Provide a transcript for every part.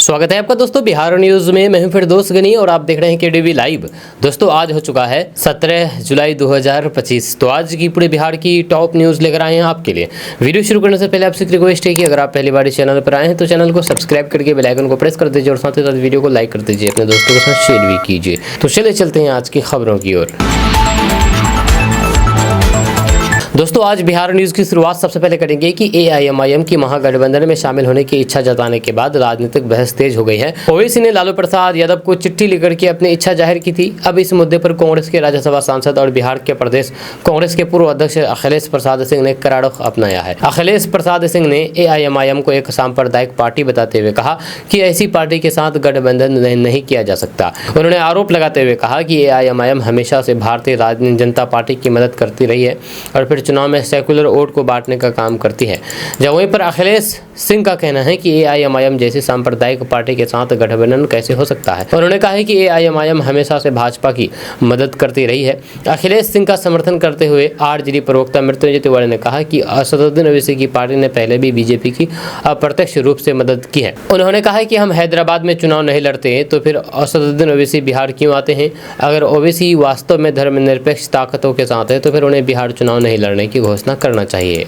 स्वागत है आपका दोस्तों बिहार न्यूज में। मैं हूं फिरदौस गनी और आप देख रहे हैं केडीवी लाइव। दोस्तों आज हो चुका है 17 जुलाई 2025। तो आज की पूरे बिहार की टॉप न्यूज लेकर आए हैं आपके लिए। वीडियो शुरू करने से पहले आपसे रिक्वेस्ट है कि अगर आप पहली बार इस चैनल पर आए हैं तो चैनल को सब्सक्राइब करके बेल आइकन को प्रेस कर दीजिए और साथ ही साथ वीडियो को लाइक कर दीजिए, अपने दोस्तों के साथ शेयर भी कीजिए। तो चलिए चलते हैं आज की खबरों की ओर। दोस्तों आज बिहार न्यूज़ की शुरुआत सबसे पहले करेंगे कि एआईएमआईएम की महागठबंधन में शामिल होने की इच्छा जताने के बाद राजनीतिक बहस तेज हो गई है। ओवैसी ने लालू प्रसाद यादव को चिट्ठी लिखकर के अपनी इच्छा जाहिर की थी। अब इस मुद्दे पर कांग्रेस के राज्यसभा सांसद और बिहार के प्रदेश कांग्रेस के पूर्व अध्यक्ष अखिलेश प्रसाद सिंह ने करार रुख अपनाया है। अखिलेश प्रसाद सिंह ने एआईएमआईएम को एक सांप्रदायिक पार्टी बताते हुए कहा कि ऐसी पार्टी के साथ गठबंधन नहीं किया जा सकता। उन्होंने आरोप लगाते हुए कहा कि एआईएमआईएम हमेशा से भारतीय जनता पार्टी की मदद करती रही है और फिर चुनाव में सेकुलर वोट को बांटने का काम करती है। जब वहीं पर अखिलेश सिंह का कहना है कि एआईएमआईएम जैसी सांप्रदायिक पार्टी के साथ गठबंधन कैसे हो सकता है। उन्होंने कहा है कि एआईएमआईएम हमेशा से भाजपा की मदद करती रही है। अखिलेश सिंह का समर्थन करते हुए आरजेडी प्रवक्ता मृत्युंजय तिवारी ने कहा कि असदुद्दीन ओवैसी की पार्टी ने पहले भी बीजेपी की अप्रत्यक्ष रूप से मदद की है। उन्होंने कहा है कि हम हैदराबाद में चुनाव नहीं लड़ते तो फिर असदुद्दीन ओवैसी बिहार क्यों आते हैं। अगर ओवैसी वास्तव में धर्मनिरपेक्ष ताकतों के साथ है तो फिर उन्हें बिहार चुनाव नहीं लड़ने की घोषणा करना चाहिए।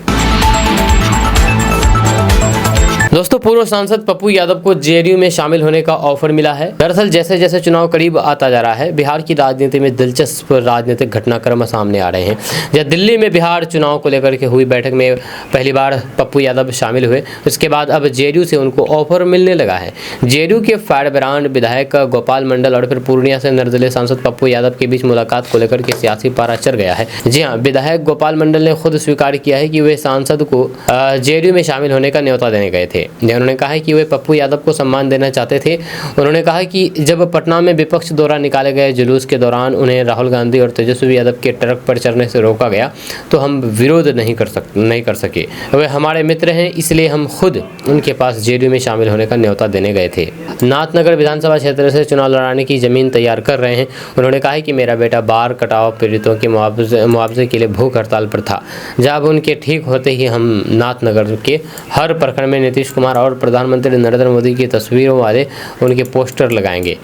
दोस्तों पूर्व सांसद पप्पू यादव को जेडीयू में शामिल होने का ऑफर मिला है। दरअसल जैसे जैसे चुनाव करीब आता जा रहा है बिहार की राजनीति में दिलचस्प राजनीतिक घटनाक्रम सामने आ रहे हैं। जब दिल्ली में बिहार चुनाव को लेकर के हुई बैठक में पहली बार पप्पू यादव शामिल हुए, उसके बाद अब जेडीयू से उनको ऑफर मिलने लगा है। जेडीयू के फायरब्रांड विधायक गोपाल मंडल और फिर पूर्णिया से निर्दलीय सांसद पप्पू यादव के बीच मुलाकात को लेकर के सियासी पारा चढ़ गया है। जी हाँ, विधायक गोपाल मंडल ने खुद स्वीकार किया है कि वे सांसद को जेडीयू में शामिल होने का न्योता देने गए थे। उन्होंने कहा है कि वे पप्पू यादव को सम्मान देना चाहते थे। उन्होंने कहा कि जब पटना में विपक्ष द्वारा निकाले गए जुलूस के दौरान उन्हें राहुल गांधी और तेजस्वी यादव के ट्रक पर चढ़ने से रोका गया तो हम विरोध नहीं कर सके। वे हमारे मित्र हैं, इसलिए हम खुद उनके पास जेडीयू में शामिल होने का न्योता देने गए थे। नाथनगर विधानसभा क्षेत्र से चुनाव लड़ाने की जमीन तैयार कर रहे हैं। उन्होंने कहा कि मेरा बेटा बाढ़ कटाव पीड़ितों के मुआवजे के लिए भूख हड़ताल पर था। जब उनके ठीक होते ही हम नाथनगर के हर प्रखंड में नीतीश कुमार और प्रधानमंत्री नरेंद्र मोदी की तस्वीरों वाले उनके पोस्टर लगाएंगे।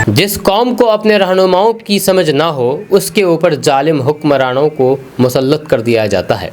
जिस कौम को अपने रहनुमाओं की समझ ना हो उसके ऊपर जालिम हुक्मरानों को मुसल्लत कर दिया जाता है।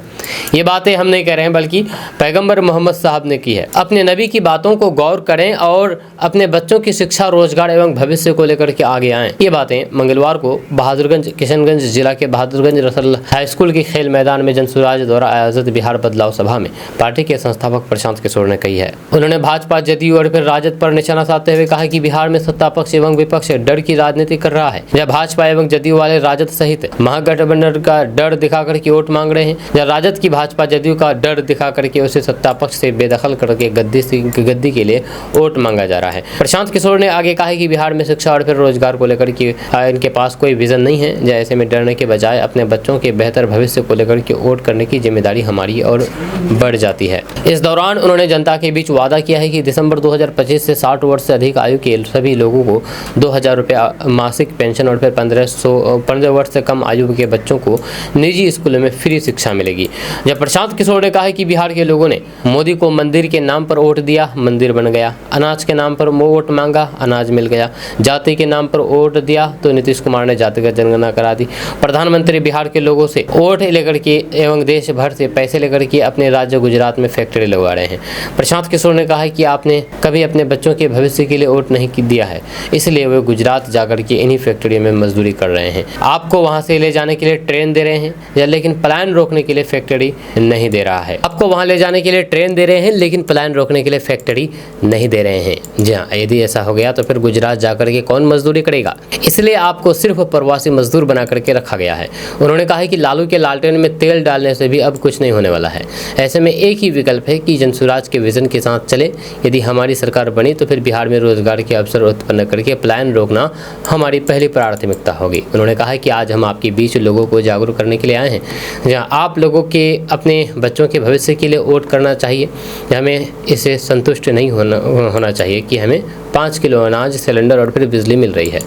ये बातें हम नहीं कह रहे हैं बल्कि पैगंबर मोहम्मद साहब ने की है। अपने नबी की बातों को गौर करें और अपने बच्चों की शिक्षा, रोजगार एवं भविष्य को लेकर के आगे आएं। ये बातें मंगलवार को बहादुरगंज किशनगंज जिला के बहादुरगंज रसल हाई स्कूल के खेल मैदान में जनसुराज द्वारा आयोजित बिहार बदलाव सभा में पार्टी के संस्थापक प्रशांत किशोर ने कही है। उन्होंने भाजपा, जदयू और फिर राजद पर निशाना साधते हुए कहा कि बिहार में सत्ता पक्ष एवं विपक्ष डर की राजनीति कर रहा है। जब भाजपा एवं जदयू वाले राजद सहित महागठबंधन का डर दिखा करके वोट मांग रहे हैं, या राजद की भाजपा जदयू का डर दिखा करके उसे सत्ता पक्ष से बेदखल करके गद्दी के लिए वोट मांगा जा रहा है। प्रशांत किशोर ने आगे कहा कि बिहार में शिक्षा और फिर रोजगार को लेकर के इनके पास कोई विजन नहीं है। जैसे में डरने के बजाय अपने बच्चों के बेहतर भविष्य को लेकर के वोट करने की जिम्मेदारी हमारी और बढ़ जाती है। इस दौरान उन्होंने जनता के बीच वादा किया है कि दिसंबर 2025 से 60 वर्ष से अधिक आयु के सभी लोगों को 2000 रुपये मासिक पेंशन और फिर 15 वर्ष से कम आयु के बच्चों को निजी स्कूलों में फ्री शिक्षा मिलेगी। जब प्रशांत किशोर ने कहा है कि बिहार के लोगों ने मोदी को मंदिर के नाम पर वोट दिया, मंदिर बन गया। अनाज के नाम पर वोट मांगा, अनाज मिल गया। जाति के नाम पर वोट दिया तो नीतीश कुमार ने जातिगत जनगणना करा दी। प्रधानमंत्री बिहार के लोगों से वोट लेकर के एवं देश भर से पैसे लेकर के अपने राज्य गुजरात में फैक्ट्री लगवा रहे हैं। प्रशांत किशोर ने कहा है कि आपने कभी अपने बच्चों के भविष्य के लिए वोट नहीं दिया है, इसलिए वे गुजरात जाकर के इन्हीं फैक्ट्री में मजदूरी कर रहे हैं। आपको वहां से ले जाने के लिए ट्रेन दे रहे हैं लेकिन पलायन रोकने के लिए फैक्ट्री नहीं दे रहा है। आपको वहां ले जाने के लिए ट्रेन दे रहे हैं लेकिन पलायन रोकने के लिए फैक्ट्री नहीं दे रहे हैं। जी हाँ, यदि ऐसा हो गया तो फिर गुजरात जाकर के कौन मजदूरी करेगा, इसलिए आपको सिर्फ प्रवासी मजदूर बना करके रखा गया है। उन्होंने कहा है कि लालू के लालटेन में तेल डालने से भी अब कुछ नहीं होने वाला है। ऐसे में एक ही विकल्प है कि जनसुराज के विजन के साथ चले। यदि हमारी सरकार बनी तो फिर बिहार में रोजगार के अवसर उत्पन्न करके पलायन रोकना हमारी पहली प्राथमिकता होगी। उन्होंने कहा कि आज हम आपके बीच लोगों को जागरूक करने के लिए आए हैं। जहां आप लोगों के अपने बच्चों के भविष्य के लिए वोट करना चाहिए। हमें इसे संतुष्ट नहीं होना चाहिए कि हमें 5 किलो अनाज, सिलेंडर और फिर बिजली मिल रही है।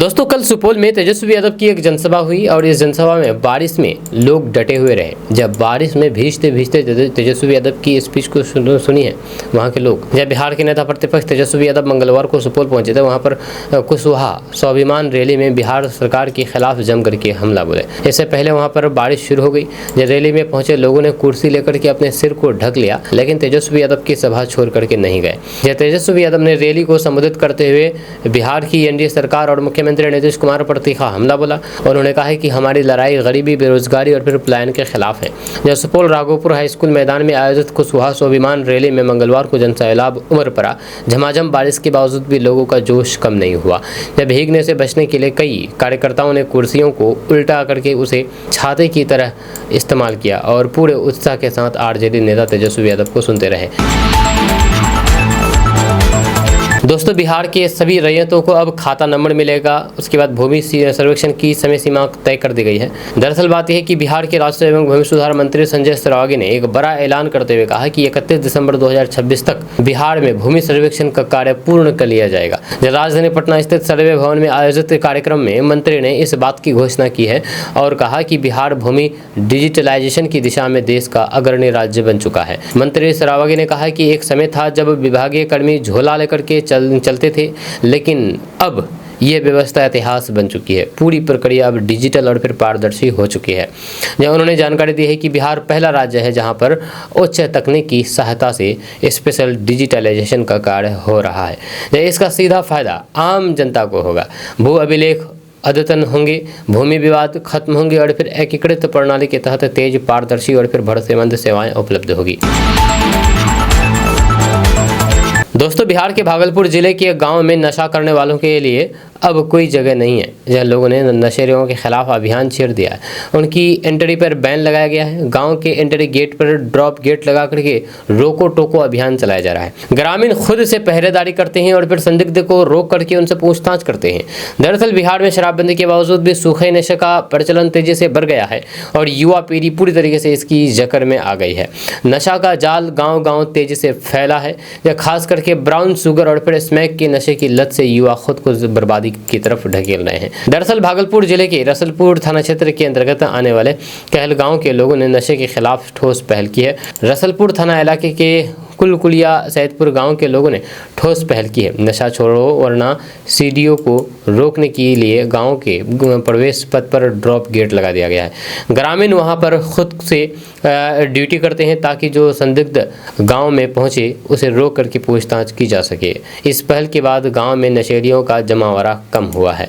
दोस्तों, कल सुपौल में तेजस्वी यादव की एक जनसभा हुई और इस जनसभा में बारिश में लोग डटे हुए रहे। जब बारिश में भीजते भीजते तेजस्वी यादव की स्पीच को सुनी है वहाँ के लोग। जब बिहार के नेता प्रतिपक्ष तेजस्वी यादव मंगलवार को सुपौल पहुंचे थे, वहाँ पर कुशवाहा स्वाभिमान रैली में बिहार सरकार के खिलाफ जम करके हमला बोले। इससे पहले वहाँ पर बारिश शुरू हो गई। जब रैली में पहुंचे लोगों ने कुर्सी लेकर के अपने सिर को ढक लिया, लेकिन तेजस्वी यादव की सभा छोड़ करके नहीं गए। जब तेजस्वी यादव ने रैली को संबोधित करते हुए बिहार की एनडीए सरकार और मुख्यमंत्री नीतीश कुमार पर तीखा हमला बोला। उन्होंने कहा है कि हमारी लड़ाई गरीबी, बेरोजगारी और फिर पलायन के खिलाफ है। जब सुपौल राघोपुर हाई स्कूल मैदान में आयोजित कुशवाहा स्वाभिमान रैली में मंगलवार को जनसैलाब उमड़ पड़ा। झमाझम बारिश के बावजूद भी लोगों का जोश कम नहीं हुआ। जब भीगने से बचने के लिए कई कार्यकर्ताओं ने कुर्सियों को उल्टा करके उसे छाते की तरह इस्तेमाल किया और पूरे उत्साह के साथ आरजेडी नेता तेजस्वी यादव को सुनते रहे। दोस्तों, बिहार के सभी रैयतों को अब खाता नंबर मिलेगा। उसके बाद भूमि सर्वेक्षण की समय सीमा तय कर दी गई है। दरअसल बात यह है कि बिहार के राष्ट्रीय एवं भूमि सुधार मंत्री संजय सरावगी ने एक बड़ा ऐलान करते हुए कहा कि 31 दिसंबर 2026 तक बिहार में भूमि सर्वेक्षण का कार्य पूर्ण कर लिया जाएगा। राजधानी पटना स्थित सर्वे भवन में आयोजित कार्यक्रम में मंत्री ने इस बात की घोषणा की है और कहा कि बिहार भूमि डिजिटलाइजेशन की दिशा में देश का अग्रणी राज्य बन चुका है। मंत्री सरावगी ने कहा कि एक समय था जब विभागीय कर्मी झोला लेकर के चलते थे, लेकिन अब ये व्यवस्था इतिहास बन चुकी है। पूरी प्रक्रिया अब डिजिटल और फिर पारदर्शी हो चुकी है। उन्होंने जानकारी दी है कि बिहार पहला राज्य है जहां पर उच्च तकनीकी सहायता से स्पेशल डिजिटलाइजेशन का कार्य हो रहा है। इसका सीधा फायदा आम जनता को होगा। भू अभिलेख अद्यतन होंगे, भूमि विवाद खत्म होंगे और फिर एकीकृत प्रणाली के तहत तेज, पारदर्शी और फिर भरोसेमंद सेवाएं उपलब्ध होगी। दोस्तों, बिहार के भागलपुर जिले के गांव में नशा करने वालों के लिए अब कोई जगह नहीं है। जहां लोगों ने नशेड़ियों के खिलाफ अभियान छेड़ दिया है। उनकी एंट्री पर बैन लगाया गया है। गांव के एंट्री गेट पर ड्रॉप गेट लगा करके रोको टोको अभियान चलाया जा रहा है। ग्रामीण खुद से पहरेदारी करते हैं और फिर संदिग्ध को रोक करके उनसे पूछताछ करते हैं। दरअसल बिहार में शराबबंदी के बावजूद भी सूखे नशे का प्रचलन तेजी से बढ़ गया है और युवा पीढ़ी पूरी तरीके से इसकी जकड़ में आ गई है। नशा का जाल गाँव गाँव तेजी से फैला है। खास करके ब्राउन शुगर और फिर स्मैक के नशे की लत से युवा खुद को बर्बादी की तरफ ढकेल रहे हैं। दरअसल भागलपुर जिले के रसलपुर थाना क्षेत्र के अंतर्गत आने वाले कहलगांव के लोगों ने नशे के खिलाफ ठोस पहल की है। रसलपुर थाना इलाके के कुलकुलिया सैदपुर गांव के लोगों ने ठोस पहल की है। नशा छोड़ो वरना सीडीओ को रोकने के लिए गांव के प्रवेश पथ पर ड्रॉप गेट लगा दिया गया है। ग्रामीण वहां पर खुद से ड्यूटी करते हैं ताकि जो संदिग्ध गांव में पहुंचे उसे रोक करके पूछताछ की जा सके। इस पहल के बाद गांव में नशेड़ियों का जमावड़ा कम हुआ है।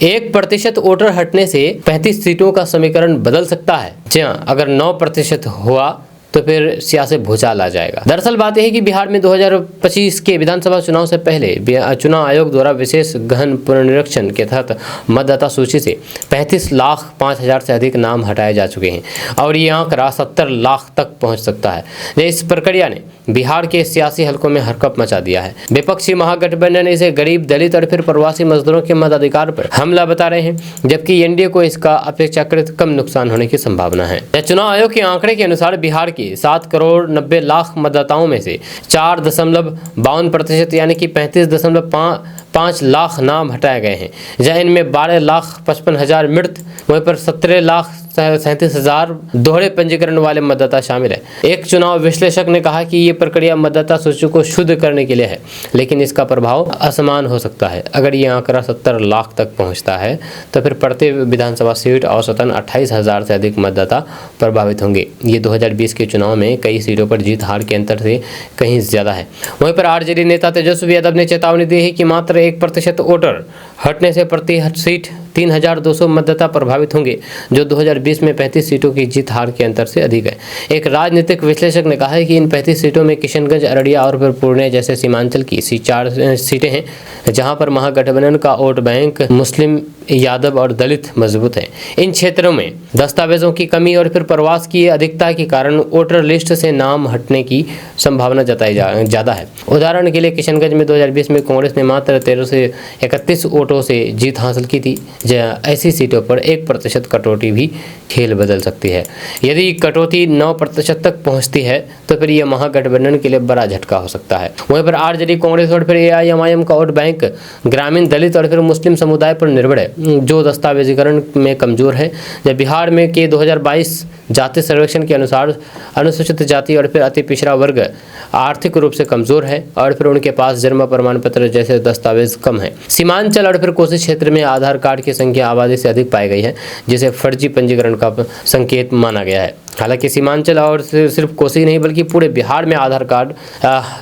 1% वोटर हटने से 35 सीटों का समीकरण बदल सकता है। जी हाँ, अगर 9% हुआ तो फिर सियासत भूचाल आ जाएगा। दरअसल बात यह है कि बिहार में 2025 के विधानसभा चुनाव से पहले चुनाव आयोग द्वारा विशेष गहन पुनरीक्षण के तहत मतदाता सूची से 35,05,000 से अधिक नाम हटाए जा चुके हैं और ये आंकड़ा 70 लाख तक पहुंच सकता है। इस प्रक्रिया ने बिहार के सियासी हलकों में हरकत मचा दिया है। विपक्षी महागठबंधन इसे गरीब, दलित और फिर प्रवासी मजदूरों के मताधिकार पर हमला बता रहे हैं, जबकि एनडीए को इसका अपेक्षाकृत कम नुकसान होने की संभावना है। चुनाव आयोग के आंकड़े के अनुसार बिहार 7 करोड़ 90 लाख मतदाताओं में से 4.52% यानी कि 35.5 लाख नाम हटाए गए हैं, जहां इनमें 12,55,000 मृत, वहीं पर 17,37,000 दोहरे पंजीकरण वाले मतदाता शामिल है। एक चुनाव विश्लेषक ने कहा कि ये प्रक्रिया मतदाता सूची को शुद्ध करने के लिए है, लेकिन इसका प्रभाव असमान हो सकता है। अगर ये आंकड़ा 70 लाख तक पहुंचता है तो फिर प्रत्येक विधानसभा सीट औसतन 28,000 से अधिक मतदाता प्रभावित होंगे। ये 2020 के चुनाव में कई सीटों पर जीत हार के अंतर से कहीं ज्यादा है। वहीं पर आरजेडी नेता तेजस्वी यादव ने चेतावनी दी है कि मात्र 1% वोटर हटने से प्रति सीट 3,200 मतदाता प्रभावित होंगे, जो 2020 में 35 सीटों की जीत हार के अंतर से अधिक है। एक राजनीतिक विश्लेषक ने कहा है कि इन 35 सीटों में किशनगंज, अररिया और फिर पूर्णिया जैसे सीमांचल की 4 सीटें हैं, जहां पर महागठबंधन का वोट बैंक मुस्लिम, यादव और दलित मजबूत है। इन क्षेत्रों में दस्तावेजों की कमी और फिर प्रवास की अधिकता के कारण वोटर लिस्ट से नाम हटने की संभावना जताई ज़्यादा है। उदाहरण के लिए किशनगंज में 2020 में कांग्रेस ने मात्र 13 से 31 वोटों से जीत हासिल की थी, ऐसी सीटों पर 1% कटौती भी खेल बदल सकती है। यदि कटौती 9% तक पहुंचती है तो फिर यह महागठबंधन के लिए बड़ा झटका हो सकता है। वहीं पर आरजेडी, कांग्रेस और फिर एआईएमआईएम का वोट बैंक ग्रामीण, दलित और फिर मुस्लिम समुदाय पर निर्भर है, जो दस्तावेजीकरण में कमजोर है। जब बिहार में के 2022 जाति सर्वेक्षण के अनुसार अनुसूचित जाति और फिर अति पिछड़ा वर्ग आर्थिक रूप से कमजोर है और फिर उनके पास जन्म प्रमाण पत्र जैसे दस्तावेज कम है। सीमांचल और फिर कोसी क्षेत्र में आधार कार्ड की संख्या आबादी से अधिक पाई गई है, जिसे फर्जी पंजीकरण का संकेत माना गया है। हालांकि सीमांचल और सिर्फ कोसी नहीं बल्कि पूरे बिहार में आधार कार्ड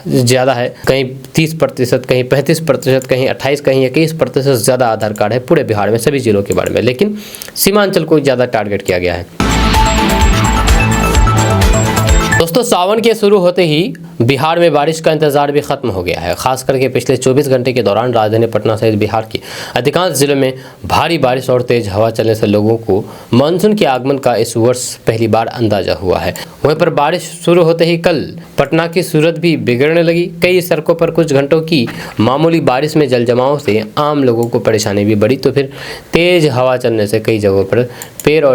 ज़्यादा है, कहीं 30%, कहीं 35%, कहीं 28%, कहीं 21% ज़्यादा आधार कार्ड है पूरे बिहार में सभी जिलों के बारे में, लेकिन सीमांचल को ज़्यादा टारगेट किया गया है। दोस्तों, सावन के शुरू होते ही बिहार में बारिश का इंतजार भी खत्म हो गया है। खास करके पिछले 24 घंटे के दौरान राजधानी पटना सहित बिहार के अधिकांश जिलों में भारी बारिश और तेज हवा चलने से लोगों को मानसून के आगमन का इस वर्ष पहली बार अंदाजा हुआ है। वहीं पर बारिश शुरू होते ही कल पटना की सूरत भी बिगड़ने लगी। कई सड़कों पर कुछ घंटों की मामूली बारिश में जलजमाव से आम लोगों को परेशानी भी बढ़ी, तो फिर तेज हवा चलने से कई जगहों पर पेड़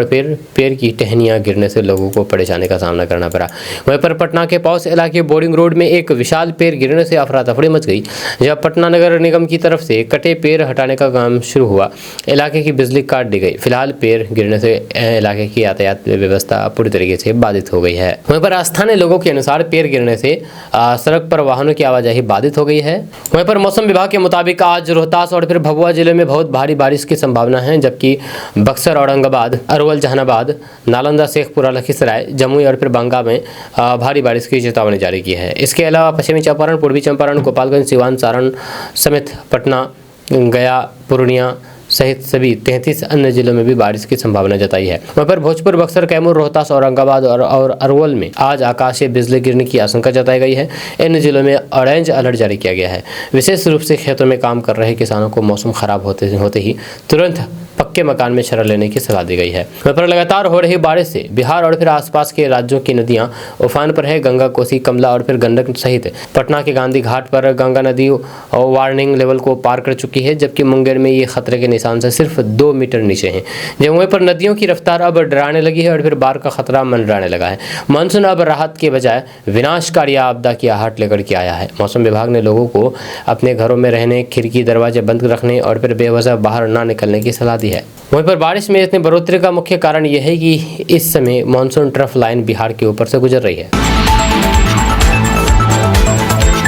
की टहनियाँ गिरने से लोगों को परेशानी का सामना करना पड़ा। वहीं पर पटना के पौष इलाके बोर्डिंग रोड में एक विशाल पेड़ गिरने से अफरा तफरी मच गई। जब पटना नगर निगम की तरफ से कटे पेड़ हटाने का काम शुरू हुआ, इलाके की बिजली काट दी गई। फिलहाल पेड़ गिरने से इलाके की यातायात व्यवस्था पूरी तरीके से बाधित हो गई है। वहीं पर स्थानीय लोगों के अनुसार पेड़ गिरने से सड़क पर वाहनों की आवाजाही बाधित हो गई है। वहीं पर मौसम विभाग के मुताबिक आज रोहतास और फिर भभुआ जिले में बहुत भारी बारिश की संभावना है, जबकि बक्सर, औरंगाबाद, अरवल, जहानाबाद, नालंदा, शेखपुरा, लखीसराय, जमुई और फिर बांका में भारी बारिश की चेतावनी जारी की है। इसके अलावा पश्चिमी चंपारण, पूर्वी चंपारण, गोपालगंज, सिवान, सारण समेत पटना, गया, पूर्णिया सहित सभी 33 अन्य जिलों में भी बारिश की संभावना जताई है। वहाँ पर भोजपुर, बक्सर, कैमूर, रोहतास, औरंगाबाद और अरवल में आज आकाशीय बिजली गिरने की आशंका जताई गई है। इन जिलों में ऑरेंज अलर्ट जारी किया गया है। विशेष रूप से खेतों में काम कर रहे किसानों को मौसम खराब होते ही तुरंत पक्के मकान में शरण लेने की सलाह दी गई है। वहाँ पर लगातार हो रही बारिश से बिहार और फिर आसपास के राज्यों की नदियां उफान पर है। गंगा, कोसी, कमला और फिर गंडक सहित पटना के गांधी घाट पर गंगा नदी वार्निंग लेवल को पार कर चुकी है, जबकि मुंगेर में ये खतरे के निशान से सिर्फ 2 मीटर नीचे है। जमुई पर नदियों की रफ्तार अब डराने लगी है और फिर बाढ़ का खतरा मंडराने लगा है। मानसून अब राहत के बजाय विनाशकारी आपदा की आहट लेकर के आया है। मौसम विभाग ने लोगों को अपने घरों में रहने, खिड़की दरवाजे बंद रखने और फिर बेवजह बाहर ना निकलने की सलाह दी है। वहीं पर बारिश में इतनी बढ़ोतरी का मुख्य कारण यह है कि इस समय मानसून ट्रफ लाइन बिहार के ऊपर से गुजर रही है।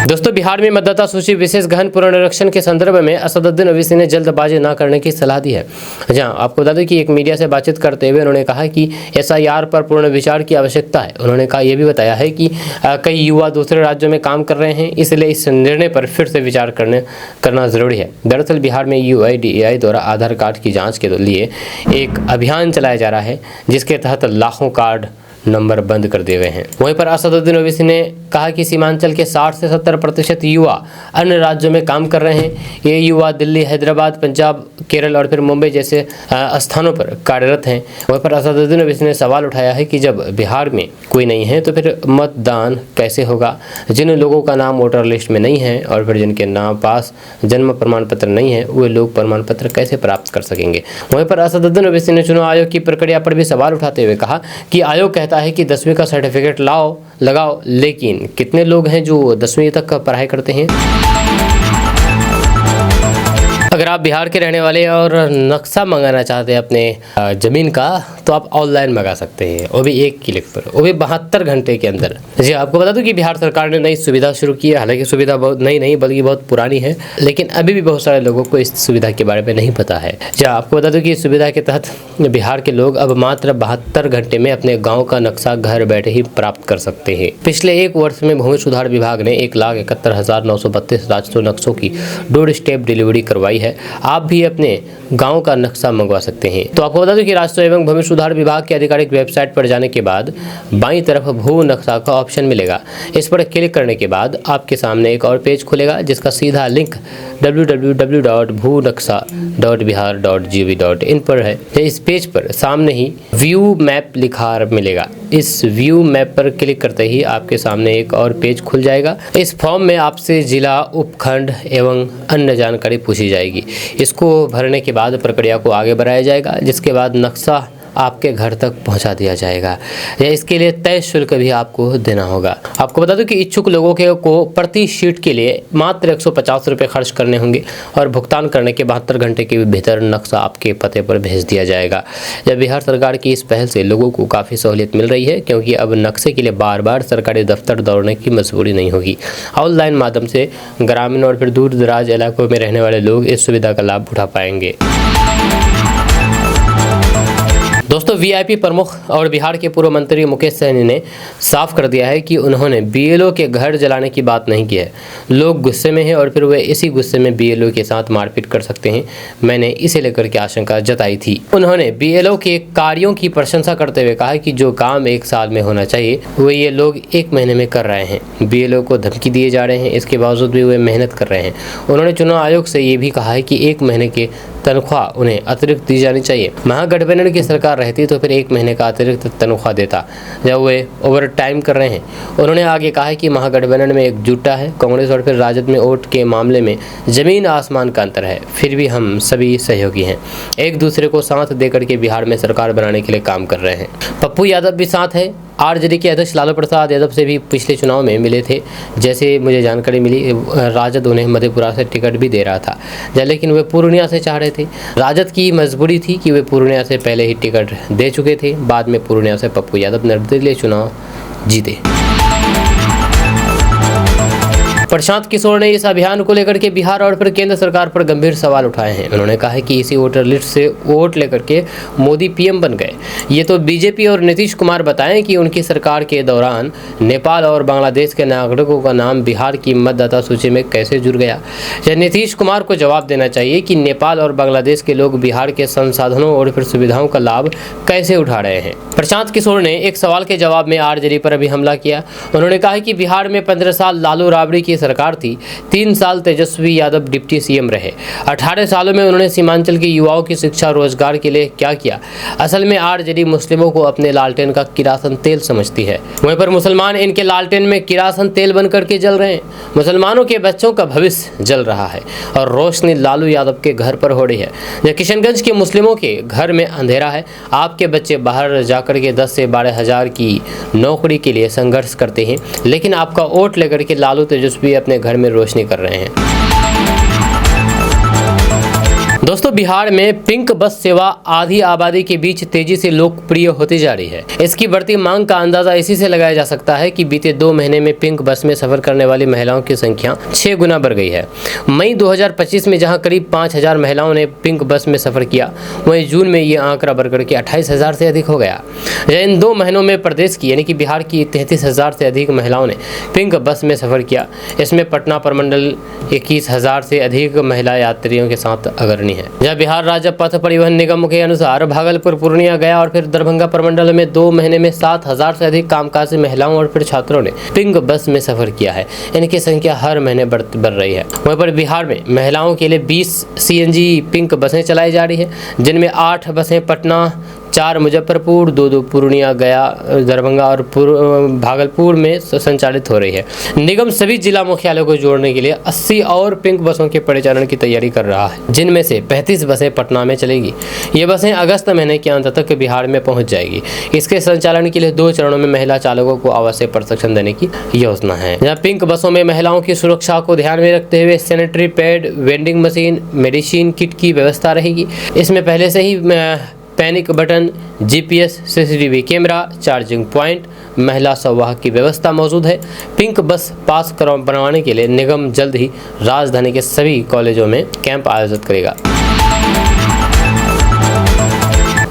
दोस्तों, बिहार में मतदाता सूची विशेष गहन पुनरीक्षण के संदर्भ में असदुद्दीन ओवैसी ने जल्दबाजी न करने की सलाह दी है। जहां आपको बता दें कि एक मीडिया से बातचीत करते हुए उन्होंने कहा कि एसआईआर पर पूर्ण विचार की आवश्यकता है। उन्होंने कहा यह भी बताया है कि कई युवा दूसरे राज्यों में काम कर रहे हैं, इसलिए इस निर्णय पर फिर से विचार करना जरूरी है। दरअसल बिहार में UIDAI द्वारा आधार कार्ड की जाँच के लिए एक अभियान चलाया जा रहा है, जिसके तहत लाखों कार्ड नंबर बंद कर दिए गए हैं। वहीं पर असदुद्दीन ओवैसी ने कहा कि सीमांचल के 60 से 70% युवा अन्य राज्यों में काम कर रहे हैं। ये युवा दिल्ली, हैदराबाद, पंजाब, केरल और फिर मुंबई जैसे स्थानों पर कार्यरत हैं। वहीं पर असदुद्दीन ओवैसी ने सवाल उठाया है कि जब बिहार में कोई नहीं है तो फिर मतदान कैसे होगा। जिन लोगों का नाम वोटर लिस्ट में नहीं है और फिर जिनके नाम पास जन्म प्रमाण पत्र नहीं है, वे लोग प्रमाण पत्र कैसे प्राप्त कर सकेंगे। वहीं पर असदुद्दीन ओवैसी ने चुनाव आयोग की प्रक्रिया पर भी सवाल उठाते हुए कहा कि आयोग कहता है कि 10वीं का सर्टिफिकेट लगाओ, लेकिन कितने लोग हैं जो 10वीं तक का पढ़ाई करते हैं। अगर आप बिहार के रहने वाले और नक्शा मंगाना चाहते हैं अपने ज़मीन का, तो आप ऑनलाइन मंगा सकते हैं, वो भी 1 क्लिक पर, वो भी 72 घंटे के अंदर। जी, आपको बता दूं कि बिहार सरकार ने नई सुविधा शुरू की है। हालांकि सुविधा बहुत नई नहीं बल्कि बहुत पुरानी है, लेकिन अभी भी बहुत सारे लोगों को इस सुविधा के बारे में नहीं पता है। जी, आपको बता दूं कि इस सुविधा के तहत बिहार के लोग अब मात्र 72 घंटे में अपने गाँव का नक्शा घर बैठे ही प्राप्त कर सकते हैं। पिछले 1 वर्ष में भूमि सुधार विभाग ने 1,71,932 राजस्व नक्शों की डोर स्टेप डिलीवरी करवाई है। आप भी अपने गांव का नक्शा मंगवा सकते हैं। तो आपको बता दूं कि राजस्व एवं भूमि सुधार विभाग की आधिकारिक वेबसाइट पर जाने के बाद बाईं तरफ भू नक्शा का ऑप्शन मिलेगा। इस पर क्लिक करने के बाद आपके सामने एक और पेज खुलेगा, जिसका सीधा लिंक www.bhunaksha.bihar.gov.in पर है। इस पेज पर सामने ही व्यू मैप लिखा मिलेगा। इस व्यू मैप पर क्लिक करते ही आपके सामने एक और पेज खुल जाएगा। इस फॉर्म में आपसे जिला, उपखंड एवं अन्य जानकारी पूछी जाएगी। जाएगी। इसको भरने के बाद प्रक्रिया को आगे बढ़ाया जाएगा, जिसके बाद नक्शा आपके घर तक पहुंचा दिया जाएगा या इसके लिए तय शुल्क भी आपको देना होगा। आपको बता दूं कि इच्छुक लोगों को प्रति शीट के लिए मात्र 150 रुपये खर्च करने होंगे और भुगतान करने के 72 घंटे के भीतर नक्शा आपके पते पर भेज दिया जाएगा। जब बिहार सरकार की इस पहल से लोगों को काफ़ी सहूलियत मिल रही है, क्योंकि अब नक्शे के लिए बार बार सरकारी दफ्तर दौड़ने की मजबूरी नहीं होगी। ऑनलाइन माध्यम से ग्रामीण और फिर दूर दराज इलाकों में रहने वाले लोग इस सुविधा का लाभ उठा पाएंगे। दोस्तों, वीआईपी प्रमुख और बिहार के पूर्व मंत्री मुकेश सहनी ने साफ कर दिया है कि उन्होंने बीएलओ के घर जलाने की बात नहीं की है। लोग गुस्से में हैं और फिर वे इसी गुस्से में बीएलओ के साथ मारपीट कर सकते हैं। मैंने इसे लेकर के आशंका जताई थी। उन्होंने बीएलओ के कार्यों की प्रशंसा करते हुए कहा कि जो काम 1 साल में होना चाहिए वो ये लोग 1 महीने में कर रहे हैं। बीएलओ को धमकी दिए जा रहे हैं, इसके बावजूद भी वे मेहनत कर रहे हैं। उन्होंने चुनाव आयोग से ये भी कहा है कि 1 महीने के तनख्वाह उन्हें अतिरिक्त दी जानी चाहिए। महागठबंधन की सरकार रहती तो फिर 1 महीने का अतिरिक्त तनख्वाह देता जब वे ओवर टाइम कर रहे हैं। उन्होंने आगे कहा है कि महागठबंधन में एकजुटता है। कांग्रेस और फिर राजद में वोट के मामले में जमीन आसमान का अंतर है, फिर भी हम सभी सहयोगी हैं। एक दूसरे को साथ देकर के बिहार में सरकार बनाने के लिए काम कर रहे हैं। पप्पू यादव भी साथ है। आरजेडी के अध्यक्ष लालू प्रसाद यादव से भी पिछले चुनाव में मिले थे। जैसे मुझे जानकारी मिली, राजद उन्हें मधेपुरा से टिकट भी दे रहा था, लेकिन वे पूर्णिया से चाह रहे थे। राजद की मजबूरी थी कि वे पूर्णिया से पहले ही टिकट दे चुके थे। बाद में पूर्णिया से पप्पू यादव निर्दलीय चुनाव जीते। प्रशांत किशोर ने इस अभियान को लेकर के बिहार और फिर केंद्र सरकार पर गंभीर सवाल उठाए हैं। उन्होंने कहा है कि इसी वोटर लिस्ट से वोट लेकर के मोदी पीएम बन गए। ये तो बीजेपी और नीतीश कुमार बताएं कि उनकी सरकार के दौरान नेपाल और बांग्लादेश के नागरिकों का नाम बिहार की मतदाता सूची में कैसे जुड़ गया। यह नीतीश कुमार को जवाब देना चाहिए कि नेपाल और बांग्लादेश के लोग बिहार के संसाधनों और फिर सुविधाओं का लाभ कैसे उठा रहे हैं। प्रशांत किशोर ने एक सवाल के जवाब में आरजेडी पर भी हमला किया। उन्होंने कहा कि बिहार में 15 साल लालू राबड़ी की सरकार थी, 3 साल तेजस्वी यादव डिप्टी सीएम रहे। 18 सालों में उन्होंने सीमांचल के युवाओं की शिक्षा रोजगार के लिए क्या किया। असल में आरजेडी मुस्लिमों को अपने लालटेन का किरासन तेल समझती है। वहीं पर मुसलमान इनके लालटेन में किरासन तेल बन करके जल रहे हैं। मुसलमानों के बच्चों का भविष्य जल रहा है और रोशनी लालू यादव के घर पर हो रही है। जब किशनगंज के मुस्लिमों के घर में अंधेरा है, आपके बच्चे बाहर जाकर के 10 से 12 हज़ार की नौकरी के लिए संघर्ष करते हैं, लेकिन आपका वोट लेकर के लालू तेजस्वी अपने घर में रोशनी कर रहे हैं। दोस्तों, बिहार में पिंक बस सेवा आधी आबादी के बीच तेजी से लोकप्रिय होती जा रही है। इसकी बढ़ती मांग का अंदाजा इसी से लगाया जा सकता है कि बीते 2 महीने में पिंक बस में सफर करने वाली महिलाओं की संख्या 6 गुना बढ़ गई है। मई 2025 में जहां करीब 5000 महिलाओं ने पिंक बस में सफर किया, वहीं जून में ये आंकड़ा बढ़कर के 28,000 से अधिक हो गया। इन 2 महीनों में प्रदेश की यानी कि बिहार की 33,000 से अधिक महिलाओं ने पिंक बस में सफर किया। इसमें पटना प्रमंडल 21,000 से अधिक महिला यात्रियों के साथ अग्रणी है। जब बिहार राज्य पथ परिवहन निगम के अनुसार भागलपुर, पूर्णिया, गया और फिर दरभंगा प्रमंडल में 2 महीने में 7,000 से अधिक कामकाजी महिलाओं और फिर छात्रों ने पिंक बस में सफर किया है। इनकी संख्या हर महीने बढ़ रही है। वहीं पर बिहार में महिलाओं के लिए 20 सीएनजी पिंक बसें चलाई जा रही है, जिनमें 8 बसें पटना, 4 मुजफ्फरपुर, 2 पूर्णिया, गया, दरभंगा और भागलपुर में संचालित हो रही है। निगम सभी जिला मुख्यालयों को जोड़ने के लिए 80 और पिंक बसों के परिचालन की तैयारी कर रहा है, जिनमें से 35 बसें पटना में चलेगी। ये बसें अगस्त महीने के अंत तक बिहार में पहुंच जाएगी। इसके संचालन के लिए 2 चरणों में महिला चालकों को आवश्यक प्रशिक्षण देने की योजना है। यहाँ पिंक बसों में महिलाओं की सुरक्षा को ध्यान में रखते हुए sanitary pad, vending machine, medicine kit की व्यवस्था रहेगी। इसमें पहले से ही panic button, GPS, CCTV camera, charging point, महिला संवाहक की व्यवस्था मौजूद है। पिंक बस पास बनवाने के लिए निगम जल्द ही राजधानी के सभी कॉलेजों में कैंप आयोजित करेगा।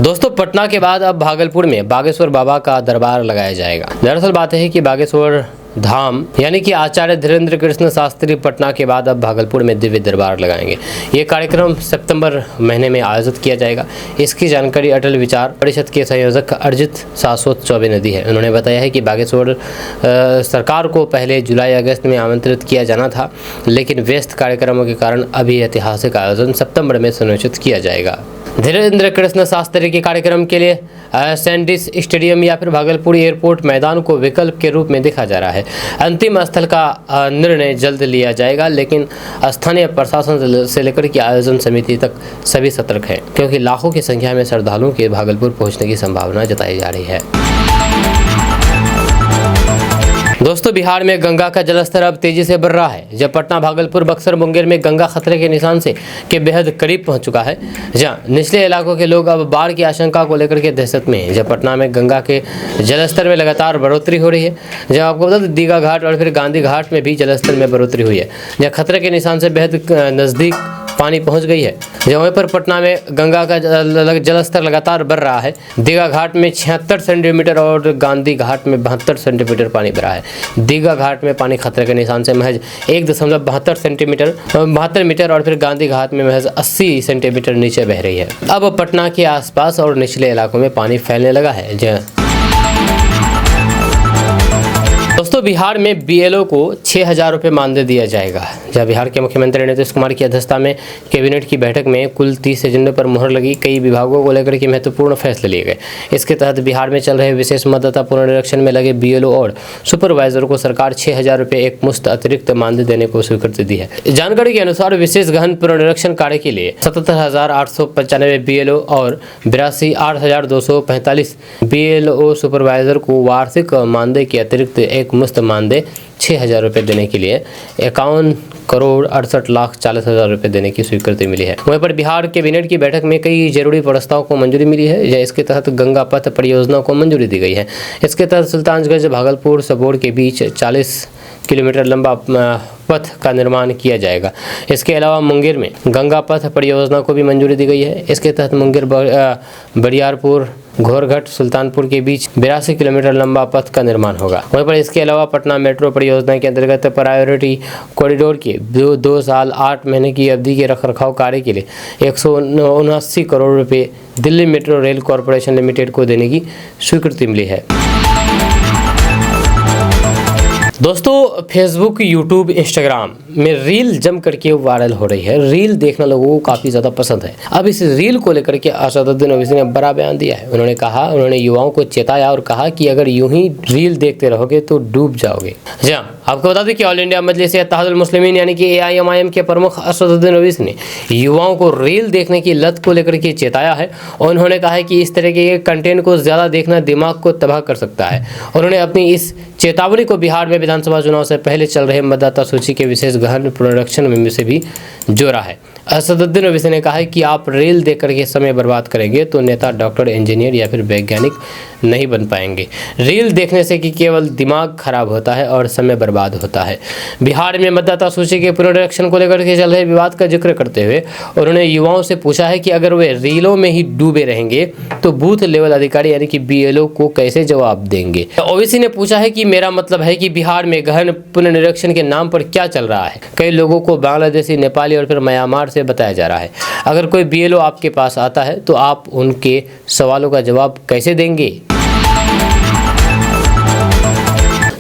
दोस्तों, पटना के बाद अब भागलपुर में बागेश्वर बाबा का दरबार लगाया जाएगा। दरअसल बात है कि बागेश्वर धाम यानी कि आचार्य धीरेन्द्र कृष्ण शास्त्री पटना के बाद अब भागलपुर में दिव्य दरबार लगाएंगे। ये कार्यक्रम सितंबर महीने में आयोजित किया जाएगा। इसकी जानकारी अटल विचार परिषद के संयोजक अर्जित शाश्वत चौबे ने दी है। उन्होंने बताया है कि बागेश्वर सरकार को पहले जुलाई-अगस्त में आमंत्रित किया जाना था, लेकिन व्यस्त कार्यक्रमों के कारण अभी ऐतिहासिक आयोजन सितंबर में सुनिश्चित किया जाएगा। धीरेन्द्र कृष्ण शास्त्री के कार्यक्रम के लिए सैंडिस स्टेडियम या फिर भागलपुर एयरपोर्ट मैदान को विकल्प के रूप में देखा जा रहा है। अंतिम स्थल का निर्णय जल्द लिया जाएगा, लेकिन स्थानीय प्रशासन से लेकर के आयोजन समिति तक सभी सतर्क हैं, क्योंकि लाखों की संख्या में श्रद्धालुओं के भागलपुर पहुंचने की संभावना जताई जा रही है। दोस्तों, बिहार में गंगा का जलस्तर अब तेजी से बढ़ रहा है। जब पटना, भागलपुर, बक्सर, मुंगेर में गंगा खतरे के निशान से के बेहद करीब पहुंच चुका है, जहां निचले इलाकों के लोग अब बाढ़ की आशंका को लेकर के दहशत में हैं। जब पटना में गंगा के जलस्तर में लगातार बढ़ोतरी हो रही है, जब आपको बता दें दीघा घाट और फिर गांधी घाट में भी जलस्तर में बढ़ोतरी हुई है, जहाँ खतरे के निशान से बेहद नज़दीक पानी पहुंच गई है। जहाँ पर पटना में गंगा का जलस्तर लगातार बढ़ रहा है। दीघा घाट में 76 सेंटीमीटर और गांधी घाट में 72 सेंटीमीटर पानी बढ़ा है। दीघा घाट में पानी खतरे के निशान से महज 1.72 मीटर और फिर गांधी घाट में महज 80 सेंटीमीटर नीचे बह रही है। अब पटना के आसपास और निचले इलाकों में पानी फैलने लगा है। दोस्तों, बिहार में बीएलओ को 6,000 रुपये मानदेय दिया जाएगा। जब बिहार के मुख्यमंत्री नीतीश कुमार की अध्यक्षता में कैबिनेट की बैठक में कुल 30 एजेंडों पर मुहर लगी, कई विभागों को लेकर के महत्वपूर्ण फैसले लिए गए। इसके तहत बिहार में चल रहे विशेष मतदाता पुनरीक्षण में लगे बीएलओ और सुपरवाइजर को सरकार 6,000 रुपये एक मुश्त अतिरिक्त मानदेय देने को स्वीकृति दी है। जानकारी के अनुसार विशेष गहन पुनरीक्षण कार्य के लिए 77,895 बीएलओ और 82,8245 बीएलओ सुपरवाइजर को वार्षिक मानदेय के अतिरिक्त एक मुफ्त मानदेय 6,000 रुपये देने के लिए 51,68,40,000 रुपये देने की स्वीकृति मिली है। वहीं पर बिहार कैबिनेट की बैठक में कई जरूरी प्रस्तावों को मंजूरी मिली है। इसके तहत गंगा पथ परियोजना को मंजूरी दी गई है। इसके तहत सुल्तानगंज भागलपुर सबौर के बीच 40 किलोमीटर लंबा पथ का निर्माण किया जाएगा। इसके अलावा मुंगेर में गंगा पथ परियोजना को भी मंजूरी दी गई है। इसके तहत मुंगेर बरियारपुर घोरघट सुल्तानपुर के बीच 82 किलोमीटर लंबा पथ का निर्माण होगा। वहीं पर इसके अलावा पटना मेट्रो परियोजना के अंतर्गत प्रायोरिटी कॉरिडोर के 2 साल 8 महीने की अवधि के रखरखाव कार्य के लिए 179 करोड़ रुपये Delhi metro rail corporation limited को देने की स्वीकृति मिली है। दोस्तों, फेसबुक, यूट्यूब, इंस्टाग्राम में रील जम करके वायरल हो रही है। रील देखना लोगों को काफ़ी ज़्यादा पसंद है। अब इस रील को लेकर के असदुद्दीन ओवैसी ने बड़ा बयान दिया है। उन्होंने युवाओं को चेताया और कहा कि अगर यूं ही रील देखते रहोगे तो डूब जाओगे। जी हाँ, आपको बता दें कि ऑल इंडिया मजलिस इत्तेहादुल मुस्लिमीन यानी कि AIMIM के प्रमुख असदुद्दीन ओवैसी ने युवाओं को रील देखने की लत को लेकर के चेताया है। और उन्होंने कहा है कि इस तरह के कंटेंट को ज़्यादा देखना दिमाग को तबाह कर सकता है। उन्होंने अपनी इस चेतावनी को बिहार में विधानसभा चुनाव से पहले चल रहे मतदाता सूची के विशेष गहन पुनरीक्षण में से भी जोड़ा है। असदुद्दीन ओवैसी ने कहा है कि आप रील देख करके समय बर्बाद करेंगे तो नेता, डॉक्टर, इंजीनियर या फिर वैज्ञानिक नहीं बन पाएंगे। रील देखने से कि केवल दिमाग खराब होता है और समय बर्बाद होता है। बिहार में मतदाता सूची के पुनरीक्षण को लेकर के चल रहे विवाद का जिक्र करते हुए उन्होंने युवाओं से पूछा है कि अगर वे रीलों में ही डूबे रहेंगे तो बूथ लेवल अधिकारी यानी कि BLO को कैसे जवाब देंगे। ओवैसी ने पूछा है कि मेरा मतलब है कि बिहार में गहन पुनरीक्षण के नाम पर क्या चल रहा है। कई लोगों को बांग्लादेशी, नेपाली और फिर म्यांमार से बताया जा रहा है। अगर कोई BLO आपके पास आता है तो आप उनके सवालों का जवाब कैसे देंगे।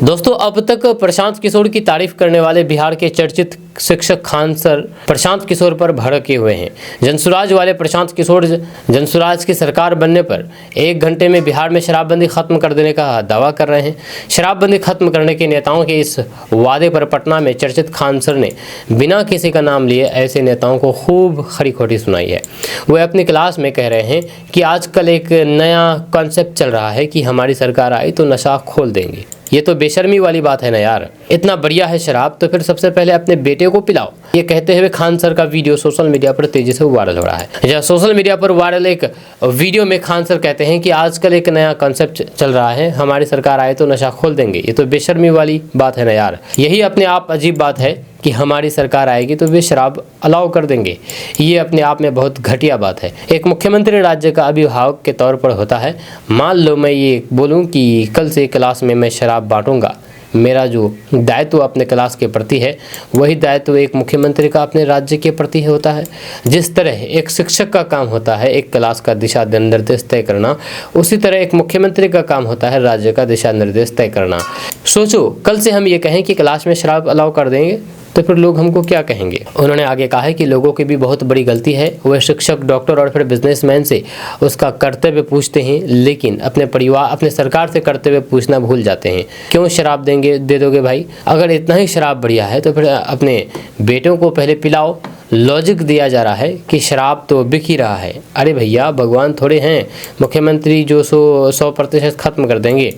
दोस्तों, अब तक प्रशांत किशोर की तारीफ करने वाले बिहार के चर्चित शिक्षक खान सर प्रशांत किशोर पर भड़के हुए हैं। जनसुराज वाले प्रशांत किशोर जनसुराज की सरकार बनने पर 1 घंटे में बिहार में शराबबंदी खत्म कर देने का दावा कर रहे हैं। शराबबंदी खत्म करने के नेताओं के इस वादे पर पटना में चर्चित खान सर ने बिना किसी का नाम लिए ऐसे नेताओं को खूब खरी खोटी सुनाई है। वे अपनी क्लास में कह रहे हैं कि आजकल एक नया कॉन्सेप्ट चल रहा है कि हमारी सरकार आई तो नशा खोल देंगे। ये तो बेशर्मी वाली बात है ना यार। इतना बढ़िया है शराब तो फिर सबसे पहले अपने बेटे को पिलाओ। ये कहते हुए खान सर का वीडियो सोशल मीडिया पर तेजी से वायरल हो रहा है। जहाँ सोशल मीडिया पर वायरल एक वीडियो में खान सर कहते हैं कि आजकल एक नया कॉन्सेप्ट चल रहा है, हमारी सरकार आए तो नशा खोल देंगे। ये तो बेशर्मी वाली बात है ना यार। यही अपने आप अजीब बात है कि हमारी सरकार आएगी तो वे शराब अलाउ कर देंगे। ये अपने आप में बहुत घटिया बात है। एक मुख्यमंत्री राज्य का अभिभावक के तौर पर होता है। मान लो मैं ये बोलूं कि कल से क्लास में मैं शराब बांटूंगा, मेरा जो दायित्व अपने क्लास के प्रति है वही दायित्व एक मुख्यमंत्री का अपने राज्य के प्रति होता है। जिस तरह एक शिक्षक का काम होता है एक क्लास का दिशा निर्देश तय करना, उसी तरह एक मुख्यमंत्री का काम होता है राज्य का दिशा निर्देश तय करना। सोचो कल से हम ये कहें कि क्लास में शराब अलाउ कर देंगे तो फिर लोग हमको क्या कहेंगे। उन्होंने आगे कहा है कि लोगों की भी बहुत बड़ी गलती है, वह शिक्षक, डॉक्टर और फिर बिजनेसमैन से उसका कर्तव्य पूछते हैं, लेकिन अपने परिवार, अपने सरकार से कर्तव्य पूछना भूल जाते हैं। क्यों शराब दे दोगे भाई? अगर इतना ही शराब बढ़िया है तो फिर अपने बेटों को पहले पिलाओ। लॉजिक दिया जा रहा है कि शराब तो बिक ही रहा है। अरे भैया, भगवान थोड़े हैं मुख्यमंत्री जो 100% खत्म कर देंगे।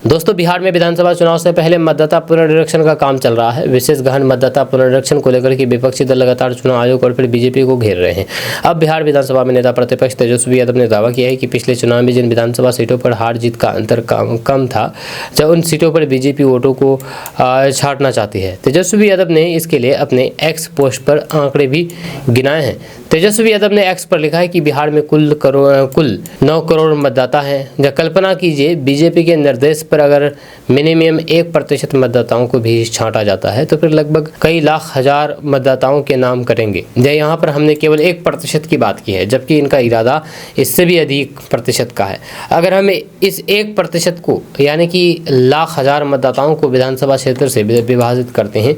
दोस्तों, बिहार में विधानसभा चुनाव से पहले मतदाता पुनरीक्षण का काम चल रहा है। विशेष गहन मतदाता पुनरीक्षण को लेकर के विपक्षी दल लगातार चुनाव आयोग और फिर बीजेपी को घेर रहे हैं। अब बिहार विधानसभा में नेता प्रतिपक्ष तेजस्वी यादव ने दावा किया है कि पिछले चुनाव में जिन विधानसभा सीटों पर हार जीत का अंतर कम था, जब उन सीटों पर बीजेपी वोटों को छांटना चाहती है। तेजस्वी यादव ने इसके लिए अपने एक्स पोस्ट पर आंकड़े भी गिनाए हैं। तेजस्वी यादव ने एक्स पर लिखा है कि बिहार में कुल 9 करोड़ मतदाता हैं। कल्पना कीजिए, बीजेपी के निर्देश पर अगर मिनिमम 1% मतदाताओं को भी छांटा जाता है तो फिर लगभग कई लाख हजार मतदाताओं के नाम करेंगे। यहाँ पर हमने केवल 1% की बात की है, जबकि इनका इरादा इससे भी अधिक प्रतिशत का है। अगर हम इस 1% को यानी कि लाख हजार मतदाताओं को विधानसभा क्षेत्र से विभाजित करते हैं।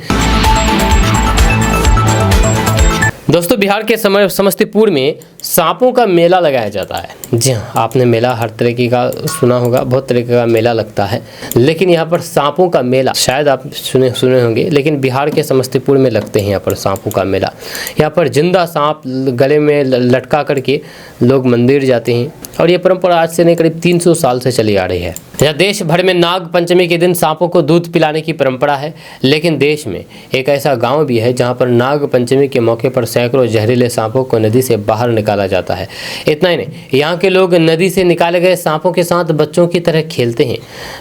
दोस्तों, बिहार के समस्तीपुर में सांपों का मेला लगाया जाता है। जी हाँ, आपने मेला हर तरीके का सुना होगा, बहुत तरीके का मेला लगता है, लेकिन यहाँ पर सांपों का मेला शायद आप सुने होंगे, लेकिन बिहार के समस्तीपुर में लगते हैं यहाँ पर सांपों का मेला। यहाँ पर जिंदा सांप गले में लटका करके लोग मंदिर जाते हैं और ये परंपरा आज से नहीं करीब 300 साल से चली आ रही है। यहाँ देश भर में नाग पंचमी के दिन सांपों को दूध पिलाने की परंपरा है, लेकिन देश में एक ऐसा गांव भी है जहां पर नाग पंचमी के मौके पर सैकड़ों जहरीले सांपों को नदी से बाहर निकाला जाता है। इतना ही नहीं, यहाँ के लोग नदी से निकाले गए सांपों के साथ बच्चों की तरह खेलते हैं।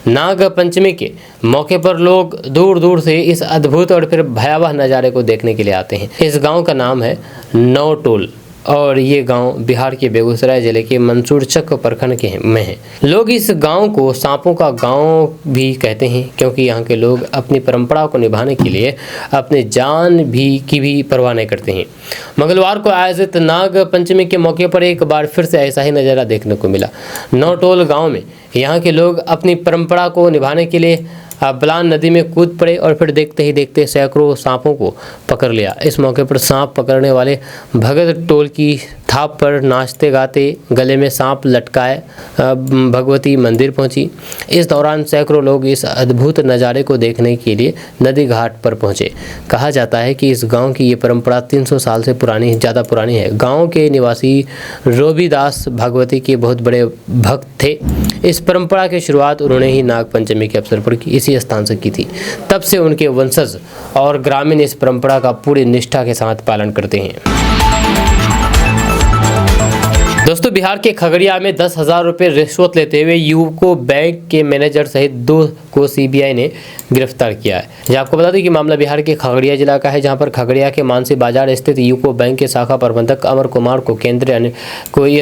नाग पंचमी के मौके पर लोग दूर दूर से इस अद्भुत और फिर भयावह नज़ारे को देखने के लिए आते हैं। इस गाँव का नाम है नौटोल और ये गांव बिहार के बेगूसराय जिले के मंसूरचक प्रखंड में है। लोग इस गांव को सांपों का गांव भी कहते हैं, क्योंकि यहाँ के लोग अपनी परंपरा को निभाने के लिए अपने जान की भी परवाह नहीं करते हैं। मंगलवार को आयोजित नाग पंचमी के मौके पर एक बार फिर से ऐसा ही नज़ारा देखने को मिला। नौटोल गाँव में यहाँ के लोग अपनी परंपरा को निभाने के लिए बलान नदी में कूद पड़े और फिर देखते ही देखते सैकड़ों सांपों को पकड़ लिया। इस मौके पर सांप पकड़ने वाले भगत टोल की थाप पर नाचते गाते गले में सांप लटकाए भगवती मंदिर पहुंची। इस दौरान सैकड़ों लोग इस अद्भुत नज़ारे को देखने के लिए नदी घाट पर पहुंचे। कहा जाता है कि इस गांव की ये परंपरा 300 साल से ज़्यादा पुरानी है। गांव के निवासी रोबीदास भगवती के बहुत बड़े भक्त थे। इस परंपरा की शुरुआत उन्होंने ही नाग पंचमी के अवसर पर इसी स्थान से की थी। तब से उनके वंशज और ग्रामीण इस परंपरा का पूरी निष्ठा के साथ पालन करते हैं। दोस्तों, बिहार के खगड़िया में 10,000 रुपये रिश्वत लेते हुए यूको बैंक के मैनेजर सहित 2 को सीबीआई ने गिरफ्तार किया है। जी आपको बता दें कि मामला बिहार के खगड़िया जिला का है, जहां पर खगड़िया के मानसी बाजार स्थित यूको बैंक के शाखा प्रबंधक अमर कुमार को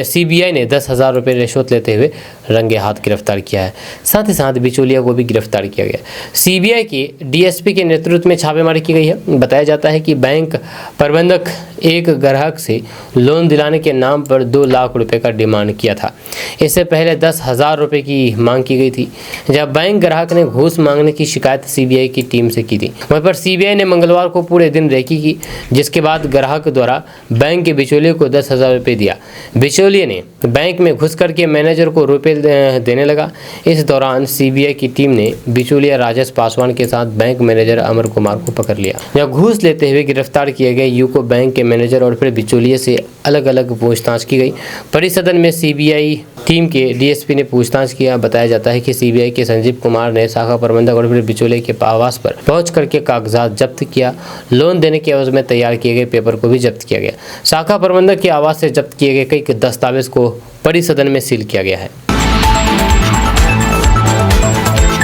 सीबीआई ने 10,000 रुपये रिश्वत लेते हुए रंगे हाथ गिरफ्तार किया है। साथ ही साथ बिचौलिया को भी गिरफ्तार किया गया। सीबीआई के डीएसपी के नेतृत्व में छापेमारी की गई है। बताया जाता है कि बैंक प्रबंधक एक ग्राहक से लोन दिलाने के नाम पर 2 लाख रुपए का डिमांड किया था। इससे पहले 10,000 रुपए की मांग की गई थी, जब बैंक ग्राहक ने घूस मांगने की शिकायत सीबीआई की टीम से की थी। वहीं पर सीबीआई ने मंगलवार को पूरे दिन रेकी की, जिसके बाद ग्राहक द्वारा बैंक के बिचौलिए को 10,000 रुपये दिया। बिचौलिए ने बैंक में घुस करके मैनेजर को रुपये देने लगा। इस दौरान सीबीआई की टीम ने बिचौलिया राजेश पासवान के साथ बैंक मैनेजर अमर कुमार को पकड़ लिया। जब घूस लेते हुए गिरफ्तार किए गए यूको बैंक के मैनेजर और फिर बिचौलिए से अलग अलग पूछताछ की गई। परिसदन में सीबीआई टीम के डीएसपी ने पूछताछ किया। बताया जाता है कि सीबीआई के संजीव कुमार ने शाखा प्रबंधक और फिर बिचौलिए के आवास पर पहुंच करके कागजात जब्त किया। लोन देने के एवज में तैयार किए गए पेपर को भी जब्त किया गया। शाखा प्रबंधक के आवास से जब्त किए गए कई दस्तावेज को परिसदन में सील किया गया है।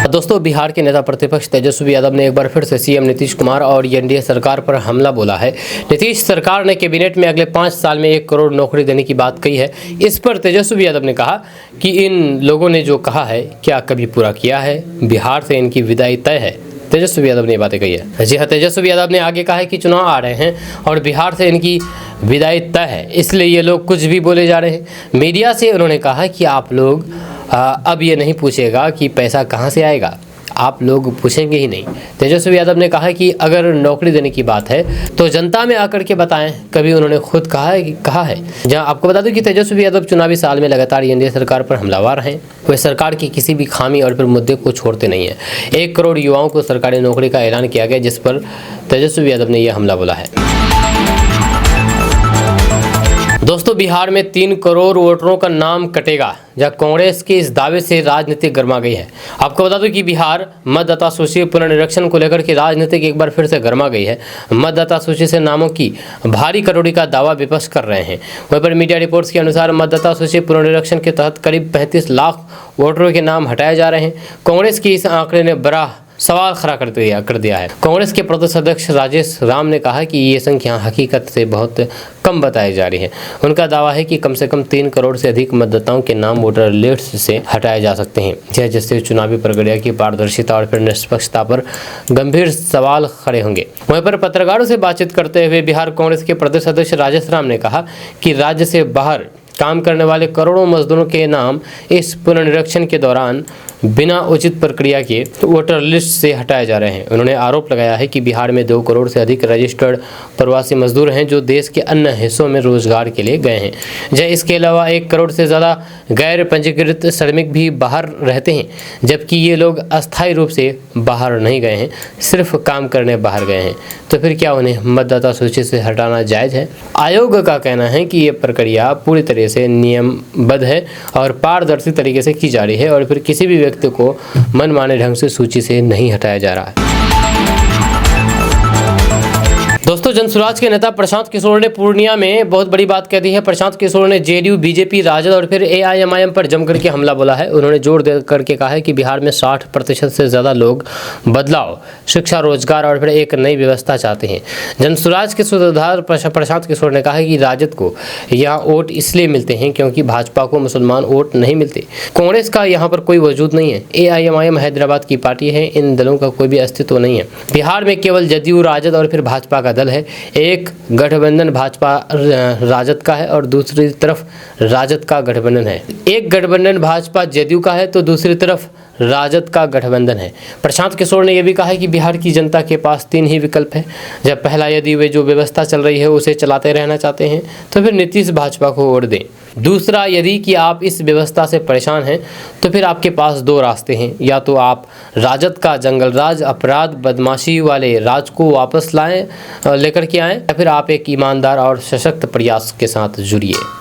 दोस्तों, बिहार के नेता प्रतिपक्ष तेजस्वी यादव ने एक बार फिर से सीएम नीतीश कुमार और एनडीए सरकार पर हमला बोला है। नीतीश सरकार ने कैबिनेट में अगले 5 साल में 1 करोड़ नौकरी देने की बात कही है। इस पर तेजस्वी यादव ने कहा कि इन लोगों ने जो कहा है क्या कभी पूरा किया है? बिहार से इनकी विदाई तय है। तेजस्वी यादव ने ये बातें कही है। जी हाँ, तेजस्वी यादव ने आगे कहा है कि चुनाव आ रहे हैं और बिहार से इनकी विदाई तय है, इसलिए ये लोग कुछ भी बोले जा रहे हैं। मीडिया से उन्होंने कहा कि आप लोग अब ये नहीं पूछेगा कि पैसा कहाँ से आएगा, आप लोग पूछेंगे ही नहीं। तेजस्वी यादव ने कहा कि अगर नौकरी देने की बात है तो जनता में आकर के बताएं, कभी उन्होंने खुद कहा है। जहां आपको बता दूं कि तेजस्वी यादव चुनावी साल में लगातार एनडीए सरकार पर हमलावर हैं। वे सरकार की किसी भी खामी और फिर मुद्दे को छोड़ते नहीं है। 1 करोड़ युवाओं को सरकारी नौकरी का ऐलान किया गया, जिस पर तेजस्वी यादव ने यह हमला बोला है। दोस्तों, बिहार में 3 करोड़ वोटरों का नाम कटेगा, जहां कांग्रेस के इस दावे से राजनीति गर्मा गई है। आपको बता दूं कि बिहार मतदाता सूची पुनर्निरीक्षण को लेकर के राजनीतिक एक बार फिर से गर्मा गई है। मतदाता सूची से नामों की भारी कटौती का दावा विपक्ष कर रहे हैं। वहीं पर मीडिया रिपोर्ट्स के अनुसार मतदाता सूची पुनर्निरीक्षण के तहत करीब 35 लाख वोटरों के नाम हटाए जा रहे हैं। कांग्रेस की इस आंकड़े ने बड़ा सवाल खड़ा कर दिया है। कांग्रेस के प्रदेश अध्यक्ष राजेश राम ने कहा कि ये संख्या हकीकत से बहुत कम बताई जा रही है। उनका दावा है कि कम से कम 3 करोड़ से अधिक मतदाताओं के नाम वोटर लिस्ट से हटाए जा सकते हैं, जिससे चुनावी प्रक्रिया की पारदर्शिता और फिर निष्पक्षता पर गंभीर सवाल खड़े होंगे। वहीं पर पत्रकारों से बातचीत करते हुए बिहार कांग्रेस के प्रदेश अध्यक्ष राजेश राम ने कहा कि राज्य से बाहर काम करने वाले करोड़ों मजदूरों के नाम इस पुनर्निरीक्षण के दौरान बिना उचित प्रक्रिया के वोटर लिस्ट से हटाए जा रहे हैं। उन्होंने आरोप लगाया है कि बिहार में 2 करोड़ से अधिक रजिस्टर्ड प्रवासी मजदूर हैं जो देश के अन्य हिस्सों में रोजगार के लिए गए हैं। इसके अलावा 1 करोड़ से ज़्यादा गैर पंजीकृत श्रमिक भी बाहर रहते हैं, जबकि ये लोग अस्थायी रूप से बाहर नहीं गए हैं, सिर्फ काम करने बाहर गए हैं। तो फिर क्या उन्हें मतदाता सूची से हटाना जायज़ है? आयोग का कहना है कि ये प्रक्रिया पूरी तरह से नियमबद्ध है और पारदर्शी तरीके से की जा रही है और फिर किसी भी व्यक्ति को मनमाने ढंग से सूची से नहीं हटाया जा रहा है। दोस्तों, जनसुराज के नेता प्रशांत किशोर ने पूर्णिया में बहुत बड़ी बात कह दी है। प्रशांत किशोर ने जेडीयू, बीजेपी, राजद और फिर एआईएमआईएम पर जमकर के हमला बोला है। उन्होंने जोर दे करके कहा है कि बिहार में 60% से ज़्यादा लोग बदलाव, शिक्षा, रोजगार और फिर एक नई व्यवस्था चाहते हैं। जनसुराज के सूत्रधार प्रशांत किशोर ने कहा है कि राजद को यहाँ वोट इसलिए मिलते हैं क्योंकि भाजपा को मुसलमान वोट नहीं मिलते। कांग्रेस का यहाँ पर कोई वजूद नहीं है। एआईएमआईएम हैदराबाद की पार्टी है, इन दलों का कोई भी अस्तित्व नहीं है। बिहार में केवल जदयू, राजद और फिर भाजपा का दल है। एक गठबंधन भाजपा राजद का है और दूसरी तरफ राजद का गठबंधन है। एक गठबंधन भाजपा जदयू का है तो दूसरी तरफ राजद का गठबंधन है। प्रशांत किशोर ने यह भी कहा है कि बिहार की जनता के पास 3 ही विकल्प है। जब पहला, यदि वे जो व्यवस्था चल रही है उसे चलाते रहना चाहते हैं तो फिर नीतीश भाजपा को वोट दें। दूसरा, यदि कि आप इस व्यवस्था से परेशान हैं तो फिर आपके पास 2 रास्ते हैं। या तो आप राजद का जंगल राज, अपराध, बदमाशी वाले राज को वापस लेकर के आएँ, या फिर आप एक ईमानदार और सशक्त प्रयास के साथ जुड़िए।